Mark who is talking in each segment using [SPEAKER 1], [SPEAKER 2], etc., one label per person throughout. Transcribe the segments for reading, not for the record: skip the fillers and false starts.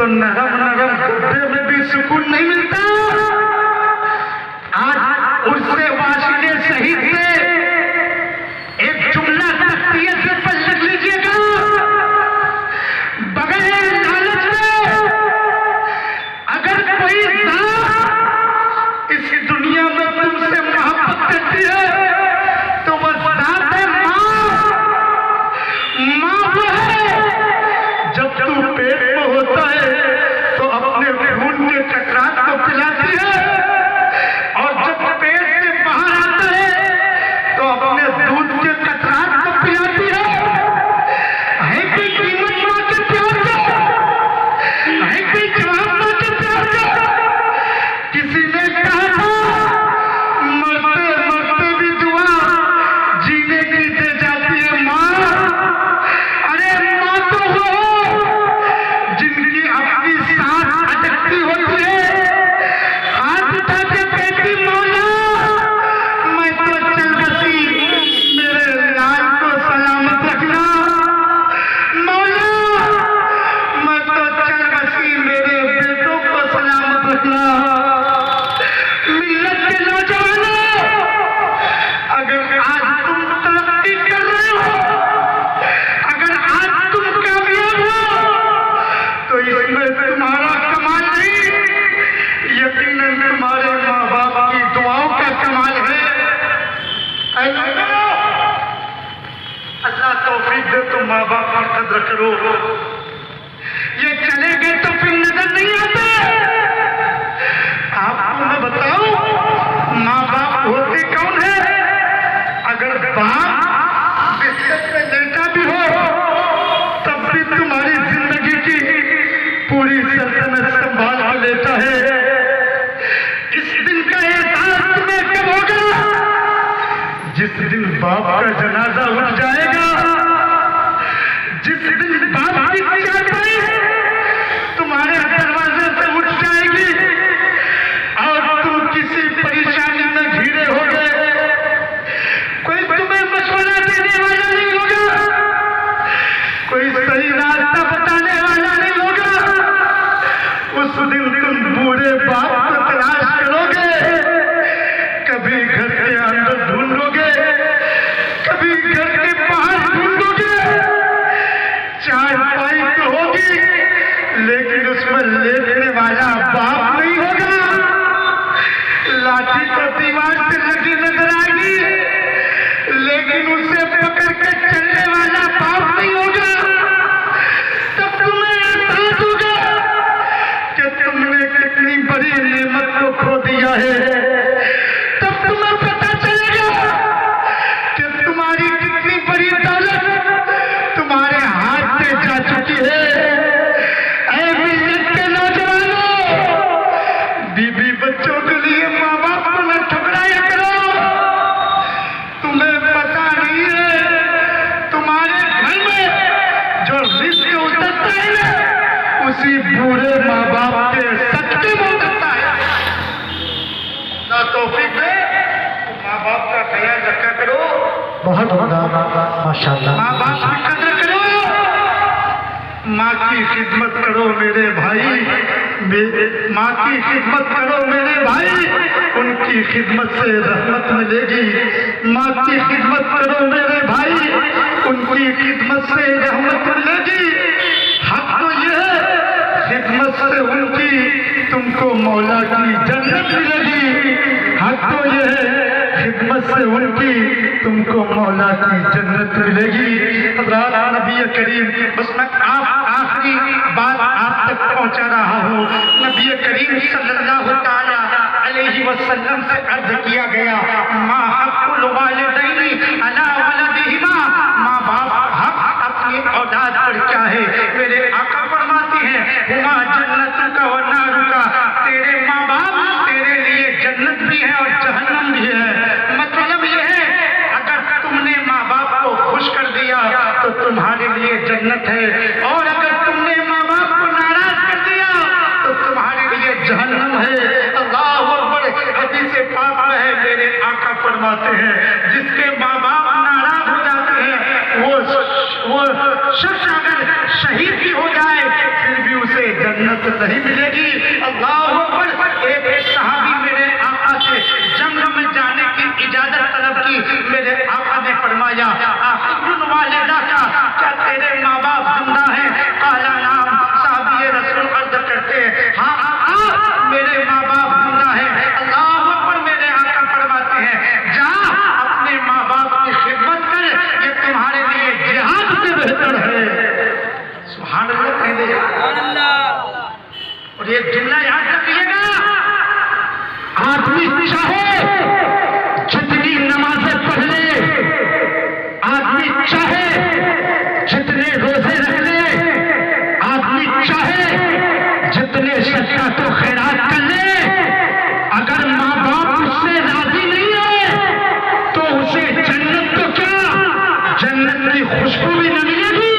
[SPEAKER 1] तो नरम नरम गुद्दे में भी सुकून नहीं मिलता। आज उससे वासिले शहीद से एक जुमला तख्तियत पर लिख लीजिएगा, बगैर लालच में अगर कोई जात इस दुनिया में तुमसे मोहब्बत करती है तो वह जात है माँ। माँ वो है जब तू पेट में होता है तो अपने खून के कतरात को पिलाती है, और जब पेट से बाहर आता है तो अपने दूध के कतरात को पिलाती है। कोई कीमत माँ के प्यार का, है कोई जवाब माँ के प्यार का। किसी ने कहा था मरते मरते भी दुआ जीने की दे जाती है माँ। अरे माँ तो वो जिनकी अपनी सांस अटकती होती है, हाथ उठा के कहती मौला मैं तो चल बसी, मेरे लाल को सलामत रखना। मौला मैं तो चल बसी, मेरे बेटों को सलामत रखना। मिल्लत के नौजवानों, अगर आज तुम तरक्की कर रहे हो, अगर आज तुम कामयाब हो, तो इसमें तुम्हारा कमाल नहीं, यकीनन तुम्हारे माँ बाप की दुआओं का कमाल है। अल्लाह तौफीक दे तो माँ बाप की कदर करो। ये चले गए तो फिर नजर नहीं आते। आपको मैं बताऊं माँ बाप होते कौन है? अगर बाप बिस्तर पे लेटा भी हो तब भी तुम्हारी जिंदगी की पूरी सल्तनत संभाल कर लेता है। इस दिन का एहसास तुम्हें कब होगा? जिस दिन बाप का जनाजा उठ जाएगा, जिस दिन बाप की चादर तुम्हारे दरवाजे से उठ जाएगी और तुम किसी परेशानी में घिरे होगे, कोई तुम्हें मशवरा देने वाला नहीं होगा, कोई सही रास्ता बताने वाला नहीं होगा। उस दिन तुम बूढ़े बाप को तलाश करोगे, कभी घर के अंदर ढूंढोगे, कभी घर के बाहर ढूंढोगे। चाय पाई तो होगी लेकिन उसमें लेटने वाला बाप नहीं होगा। लाठी तो दीवार से लगी नजर आएगी लेकिन उसे पकड़ के चलने वाला बाप नहीं होगा। तब तुम्हें एहसास होगा कि तुमने कितनी बड़ी नेमत को खो दिया है। तब तुम्हें पता चलेगा कि तुम्हारी कितनी बड़ी दौलत तुम्हारे हाथ से जा चुकी है। ऐ मिल्लत के नौजवानों, बीबी बच्चों के लिए माँ बाप को न ठुकराया करो। तुम्हें पता नहीं है तुम्हारे घर में जो रिस्क उतरता है ना, उसी बूढ़े माँ बाप के सदके में उतरता है। ना तौफीक दे माँ बाप का ख्याल रखा करो।
[SPEAKER 2] बहुत माशाल्लाह।
[SPEAKER 1] माँ बाप की कदर करो, माँ की खिदमत करो मेरे भाई, माँ की खिदमत करो मेरे भाई, उनकी खिदमत से रहमत मिलेगी। माँ की खिदमत करो मेरे भाई, उनकी खिदमत से रहमत मिलेगी। हक तो ये है खिदमत से उनकी तुमको मौला की जन्नत मिलेगी। हक तो ये है खिदमत से उनकी तुमको मौला की जन्नत मिलेगी। हज़रात नबी करीम, बस मैं आखिरी बात आप तक पहुंचा रहा हूँ। नबी करीम सल्लल्लाहु ताला अलैहि वसल्लम से अर्ज किया गया, माँ हक़्क़ुल वालिदैनि अला वलदिहिमा, माँ बाप हक अपनी औलाद पर क्या है? मेरे आका फरमाते हैं, हुमा जन्नतुका व नारुका, तेरे माँ बाप तेरे लिए जन्नत भी है और जहन्नम भी है। मतलब यह है अगर तुमने माँ बाप को खुश कर दिया तो तुम्हारे लिए जन्नत है, और अगर तुमने माँ बाप को नाराज कर दिया तो तुम्हारे लिए जहन्नम है। अल्लाहु अकबर। हदीस पाक में है, मेरे आका फरमाते हैं, जिसके माँ बाप नाराज हो जाते हैं वो शख्स अगर शहीद भी हो जाए फिर भी उसे जन्नत नहीं मिलेगी। अल्लाह अकबर। एक सहाबी मेरे आका से जंग में जाने की इजाजत तलब की। मेरे आका ने फरमाया आखिरुन वालिदा का, क्या तेरे माँ बाप जिंदा हैं? काला नाम। साहबी रसूल अर्ज करते हैं हाँ आका मेरे माँ बाप जिंदा हैं। अल्लाह अकबर। मेरे आका फरमाते हैं जा अपने माँ बाप की खिदमत कर, ये तुम्हारे लिए जिहाद से बेहतर है। सुभान अल्लाह। और ये जुमला याद रखिएगा, आदमी चाहे जितनी नमाजें पढ़ ले, आदमी चाहे जितने रोजे रख ले, आदमी चाहे जितने सदका तो खैरात कर ले, अगर माँ बाप उससे राजी नहीं है तो उसे जन्नत तो क्या जन्नत की खुशबू भी न मिलेगी।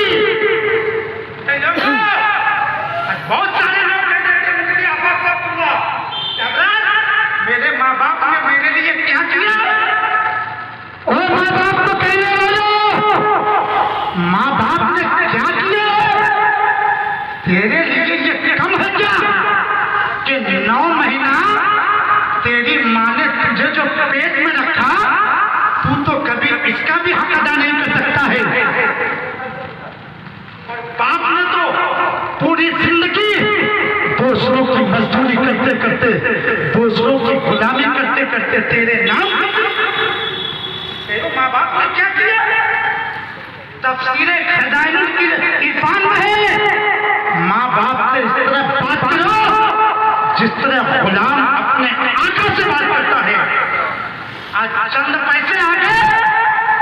[SPEAKER 1] बहुत सारे लोग कहते मेरे माँ बाप ने मेरे लिए क्या किया? ओ माँ बाप को कहने वालों, माँ बाप ने क्या किया तेरे लिए? ये कम है क्या कि 9 महीना तेरी माँ ने तुझे जो पेट में रखा, तू तो कभी इसका भी हक अदा नहीं कर सकता है। बाप ने तो पूरी जिंदगी दूसरों की मजदूरी करते करते, दूसरों की गुलामी करते करते तेरे नाम तेरे माँ बाप ने क्या किया? तफसीरे खजाइनुल इरफान में है, माँ बाप से इस तरह बात करो जिस तरह गुलाम अपने आका से बात करता है। आज चंद पैसे आ गए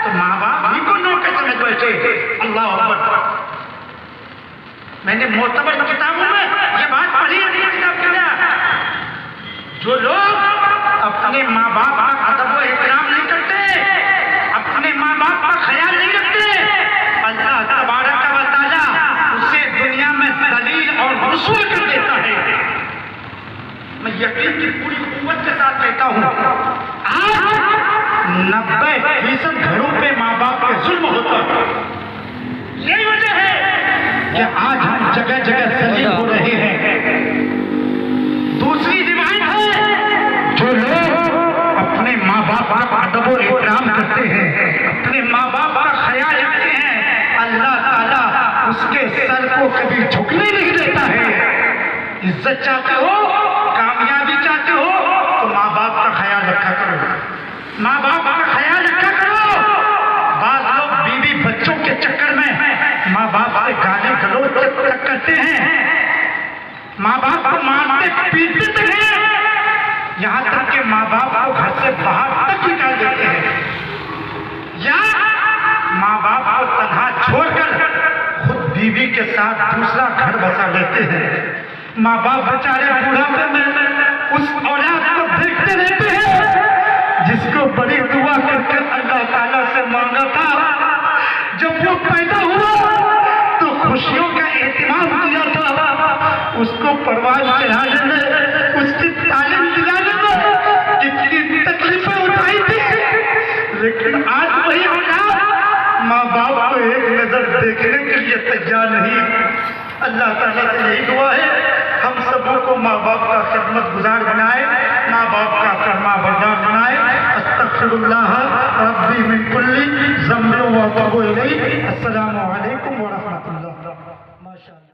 [SPEAKER 1] तो माँ बाप ही को नौकर समझ बैठे। अल्लाह अकबर। मैंने मोतबर किताबों में ये बात पढ़ी है, किताब किया जो लोग अपने माँ बाप का अदब व एहतराम नहीं करते, अपने माँ बाप का ख्याल नहीं रखते, अल्लाह तबारक व तआला उसे दुनिया में जलील और रुस्वा कर देता है। मैं यकीन की पूरी कुव्वत के साथ कहता हूँ, आज 90% घरों पे माँ बाप पे जुल्म होता है। यही वजह है कि आज हम जगह जगह जलील हो रहे हैं। दूसरी रिवायत है, जो लोग अपने माँ बाप का अदब और एहतराम करते हैं, अपने माँ बाप का ख्याल रखते हैं, अल्लाह ताला उसके सर को कभी झुकने नहीं देता है। इज्जत चाहते हो, कामयाबी चाहते हो तो माँ बाप का ख्याल रखा करो, माँ बाप का ख्याल रखा करो। बात लोग बीवी बच्चों के चक्कर में माँ बाप से गाली गलौज तक करते हैं, माँ बाप को मारते पीटते हैं, यहाँ तक कि माँ बाप को घर से बाहर तक निकाल देते हैं, या माँ बाप को तन्हा छोड़कर खुद बीवी के साथ दूसरा घर बसा लेते हैं। माँ बाप बेचारे बुढ़ापे में उस औलाद को देखते रहते हैं जिसको बड़ी दुआ करके अल्लाह ताला से मांगा था। जब वो पैदा हुआ तो खुशियों का एहतमाम किया था, उसको परवाज चढ़ाने में, उसकी तालीम दिलाने में कितनी तकलीफें उठाई थी, लेकिन आज वही औलाद माँ बाप को एक नजर देखने के लिए तैयार नहीं। अल्लाह ताला से यही दुआ है हम सबों को माँ बाप का खिदमत गुजार बनाए, माँ बाप का फरमा बरदार बनाए। अस्तगफिरुल्लाह रब्बी मिन कुल्ली ज़ंबिन व अतूबु इलैह। अस्सलामु अलैकुम व रहमतुल्लाह।